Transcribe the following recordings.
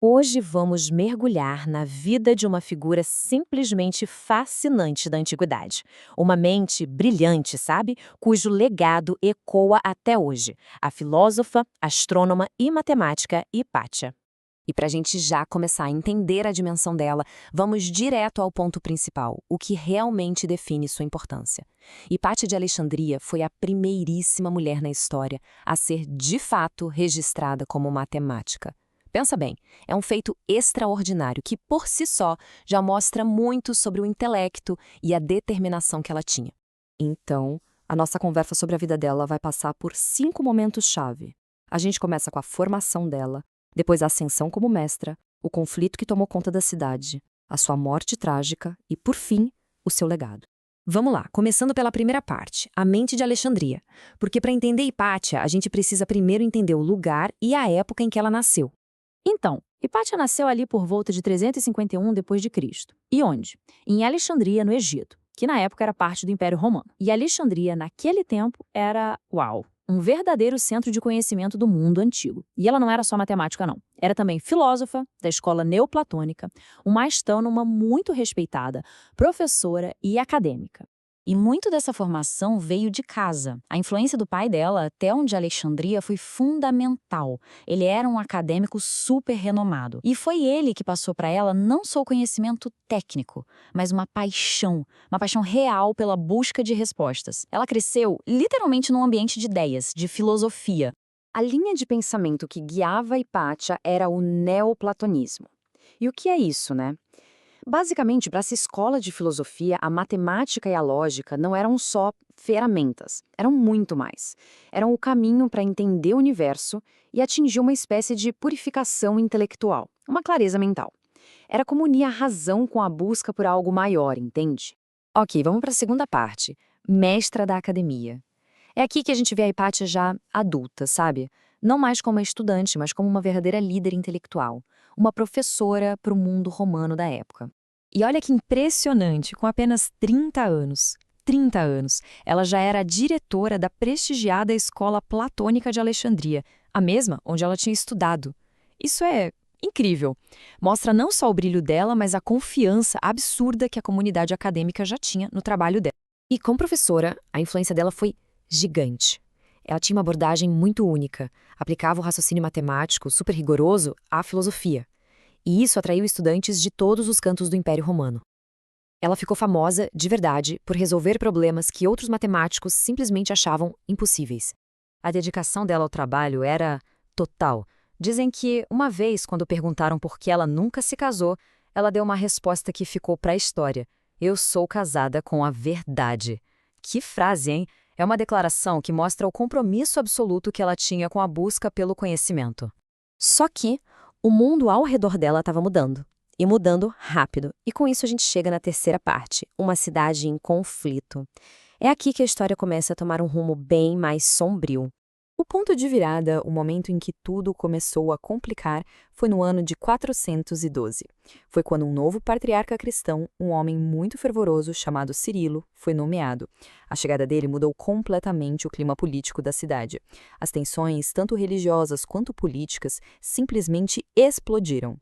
Hoje vamos mergulhar na vida de uma figura simplesmente fascinante da antiguidade. Uma mente brilhante, sabe? Cujo legado ecoa até hoje. A filósofa, astrônoma e matemática Hipátia. E para a gente já começar a entender a dimensão dela, vamos direto ao ponto principal, o que realmente define sua importância. Hipátia de Alexandria foi a primeiríssima mulher na história a ser, de fato, registrada como matemática. Pensa bem, é um feito extraordinário que, por si só, já mostra muito sobre o intelecto e a determinação que ela tinha. Então, a nossa conversa sobre a vida dela vai passar por 5 momentos-chave. A gente começa com a formação dela, depois a ascensão como mestra, o conflito que tomou conta da cidade, a sua morte trágica e, por fim, o seu legado. Vamos lá, começando pela primeira parte, a mente de Alexandria. Porque para entender Hipátia, a gente precisa primeiro entender o lugar e a época em que ela nasceu. Então, Hipátia nasceu ali por volta de 351 d.C. E onde? Em Alexandria, no Egito, que na época era parte do Império Romano. E Alexandria, naquele tempo, era, uau, um verdadeiro centro de conhecimento do mundo antigo. E ela não era só matemática, não. Era também filósofa, da escola neoplatônica, uma astrônoma muito respeitada, professora e acadêmica. E muito dessa formação veio de casa. A influência do pai dela, até onde Alexandria, foi fundamental. Ele era um acadêmico super renomado. E foi ele que passou para ela não só o conhecimento técnico, mas uma paixão real pela busca de respostas. Ela cresceu literalmente num ambiente de ideias, de filosofia. A linha de pensamento que guiava Hipátia era o neoplatonismo. E o que é isso, né? Basicamente, para essa escola de filosofia, a matemática e a lógica não eram só ferramentas, eram muito mais. Eram o caminho para entender o universo e atingir uma espécie de purificação intelectual, uma clareza mental. Era como unir a razão com a busca por algo maior, entende? Ok, vamos para a segunda parte. Mestra da academia. É aqui que a gente vê a Hipátia já adulta, sabe? Não mais como uma estudante, mas como uma verdadeira líder intelectual. Uma professora para o mundo romano da época. E olha que impressionante, com apenas 30 anos. 30 anos, ela já era diretora da prestigiada Escola Platônica de Alexandria, a mesma onde ela tinha estudado. Isso é incrível. Mostra não só o brilho dela, mas a confiança absurda que a comunidade acadêmica já tinha no trabalho dela. E como professora, a influência dela foi gigante. Ela tinha uma abordagem muito única, aplicava o raciocínio matemático super rigoroso à filosofia. E isso atraiu estudantes de todos os cantos do Império Romano. Ela ficou famosa, de verdade, por resolver problemas que outros matemáticos simplesmente achavam impossíveis. A dedicação dela ao trabalho era total. Dizem que, uma vez, quando perguntaram por que ela nunca se casou, ela deu uma resposta que ficou para a história: "Eu sou casada com a verdade." Que frase, hein? É uma declaração que mostra o compromisso absoluto que ela tinha com a busca pelo conhecimento. Só que o mundo ao redor dela estava mudando. E mudando rápido. E com isso a gente chega na terceira parte, uma cidade em conflito. É aqui que a história começa a tomar um rumo bem mais sombrio. O ponto de virada, o momento em que tudo começou a complicar, foi no ano de 412. Foi quando um novo patriarca cristão, um homem muito fervoroso chamado Cirilo, foi nomeado. A chegada dele mudou completamente o clima político da cidade. As tensões, tanto religiosas quanto políticas, simplesmente explodiram.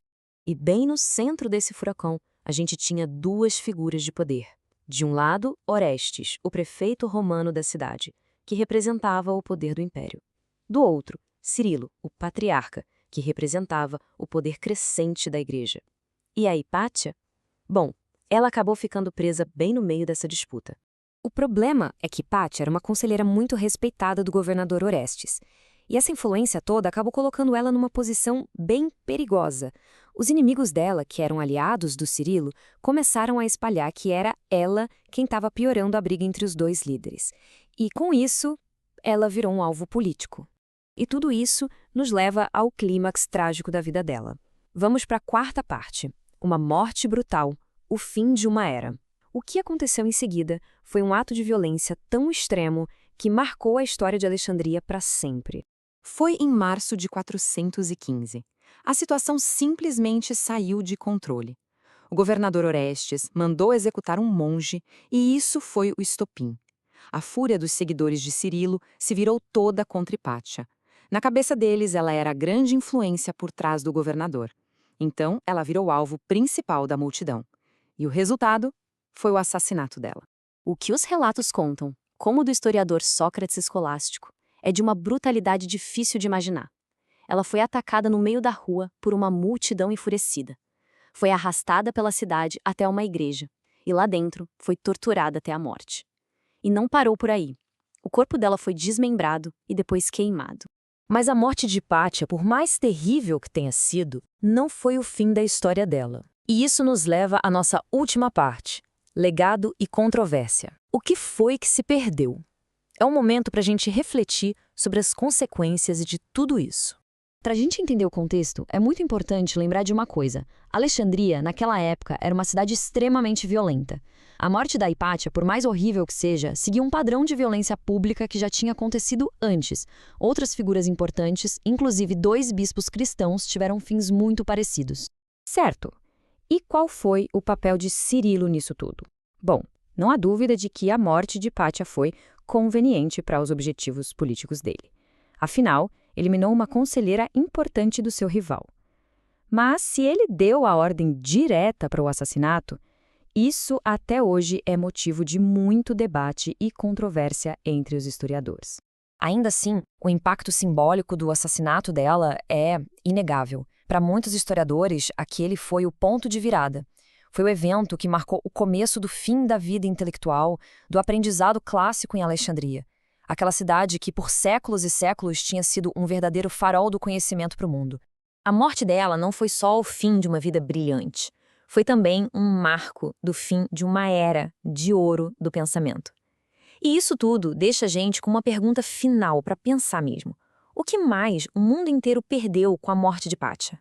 E bem no centro desse furacão, a gente tinha duas figuras de poder. De um lado, Orestes, o prefeito romano da cidade, que representava o poder do império. Do outro, Cirilo, o patriarca, que representava o poder crescente da igreja. E a Hipátia? Bom, ela acabou ficando presa bem no meio dessa disputa. O problema é que Hipátia era uma conselheira muito respeitada do governador Orestes. E essa influência toda acabou colocando ela numa posição bem perigosa. Os inimigos dela, que eram aliados do Cirilo, começaram a espalhar que era ela quem estava piorando a briga entre os dois líderes. E com isso, ela virou um alvo político. E tudo isso nos leva ao clímax trágico da vida dela. Vamos para a quarta parte, uma morte brutal, o fim de uma era. O que aconteceu em seguida foi um ato de violência tão extremo que marcou a história de Alexandria para sempre. Foi em março de 415. A situação simplesmente saiu de controle. O governador Orestes mandou executar um monge e isso foi o estopim. A fúria dos seguidores de Cirilo se virou toda contra Hipátia. Na cabeça deles, ela era a grande influência por trás do governador. Então, ela virou alvo principal da multidão. E o resultado foi o assassinato dela. O que os relatos contam, como o do historiador Sócrates Escolástico, é de uma brutalidade difícil de imaginar. Ela foi atacada no meio da rua por uma multidão enfurecida. Foi arrastada pela cidade até uma igreja, e lá dentro foi torturada até a morte. E não parou por aí. O corpo dela foi desmembrado e depois queimado. Mas a morte de Pátia, por mais terrível que tenha sido, não foi o fim da história dela. E isso nos leva à nossa última parte: legado e controvérsia. O que foi que se perdeu? É um momento para a gente refletir sobre as consequências de tudo isso. Para a gente entender o contexto, é muito importante lembrar de uma coisa. Alexandria, naquela época, era uma cidade extremamente violenta. A morte da Hipátia, por mais horrível que seja, seguia um padrão de violência pública que já tinha acontecido antes. Outras figuras importantes, inclusive 2 bispos cristãos, tiveram fins muito parecidos. Certo. E qual foi o papel de Cirilo nisso tudo? Bom, não há dúvida de que a morte de Hipátia foi conveniente para os objetivos políticos dele. Afinal, eliminou uma conselheira importante do seu rival. Mas se ele deu a ordem direta para o assassinato, isso até hoje é motivo de muito debate e controvérsia entre os historiadores. Ainda assim, o impacto simbólico do assassinato dela é inegável. Para muitos historiadores, aquele foi o ponto de virada. Foi o evento que marcou o começo do fim da vida intelectual, do aprendizado clássico em Alexandria. Aquela cidade que por séculos e séculos tinha sido um verdadeiro farol do conhecimento para o mundo. A morte dela não foi só o fim de uma vida brilhante. Foi também um marco do fim de uma era de ouro do pensamento. E isso tudo deixa a gente com uma pergunta final para pensar mesmo. O que mais o mundo inteiro perdeu com a morte de Pátia?